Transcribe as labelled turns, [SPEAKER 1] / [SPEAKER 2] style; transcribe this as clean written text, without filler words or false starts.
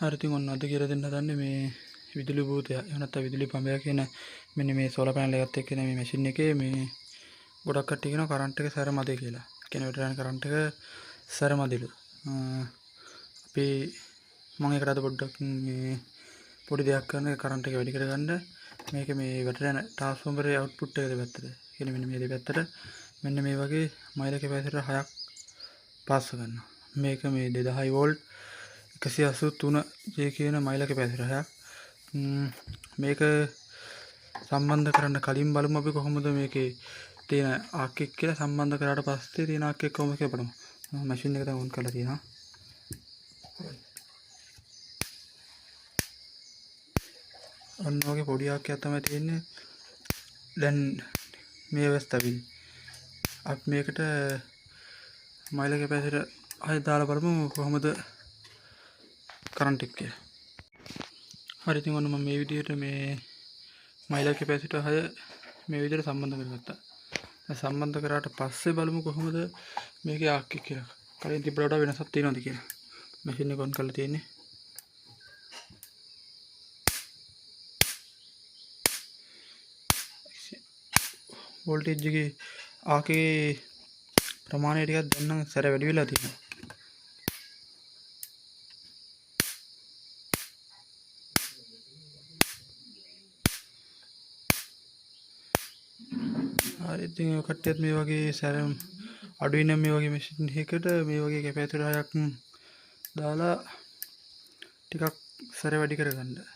[SPEAKER 1] හරි ඉතින් ඔන්න අද කියලා දෙන්න හදන්නේ මේ විදුලි භූතය එහෙම නැත්නම් විදුලි පඹය කියන මෙන්න මේ සෝලාර් පැනල් එකත් එක්ක මේ මැෂින් එකේ මේ ගොඩක් කට්ටිය කියනවා කරන්ට් එක සැර මදේ කියලා. කියන්නේ වැටෙන කරන්ට් එක සැර මදිලු. අපි මම ඒකට අද පොඩ්ඩක් මේ පොඩි දෙයක් කරන කරන්ට් එක වැඩි කරගන්න මේක මේ වැටෙන ට්‍රාන්ස්ෆෝමරේ අවුට්පුට් එක දෙපැත්තට. කියන්නේ මෙන්න මේ දෙපැත්තට මෙන්න මේ වගේ මයිල කැපැසිටර් 6ක් පාස් කරනවා. මේක මේ 2000 වෝල්ට් 183 J කියන මයිල කැපැසිටර් 6ක්. මේක සම්බන්ධ කරන්න කලින් බලමු අපි කොහොමද මේකේ තියෙන ආක් එක කියලා සම්බන්ධ කරාට පස්සේ තියෙන ආක් එක කොහොමද කියලා බලමු. මැෂින් එක දැන් ඔන් කරලා තියෙනවා. ඔන්න ඔගේ පොඩි ආක් එකක් තමයි තියෙන්නේ. දැන් මේ අවස්ථාවේදී අපි මේකට මයිල කැපැසිටර් 6 දාලා බලමු කොහොමද කරන්ට් එක කියලා. හරි ඉතින් ඔන්න මම මේ විදිහට මේ මයිල කැපැසිටර් 6 මේ විදිහට සම්බන්ධ කරගත්තා. දැන් සම්බන්ධ කරාට පස්සේ බලමු කොහොමද මේකේ ආක් එක කියලා. කලින් තිබ්බට වඩා වෙනසක් තියෙනවද කියලා. මැෂින් එක ඔන් කරලා තියෙන්නේ. වෝල්ටේජ් එකේ ආකේ ප්‍රමාණය ටිකක් දැන් නම් සැර වැඩි වෙලා තියෙනවා. හරි ඉතින් ඔය කට්ටියත් මේ වගේ සැර අඩු වෙන මේ වගේ මැෂින් එකකට මේ වගේ කැපැසිටර් 6ක් දාලා ටිකක් සැර වැඩි කරගන්න.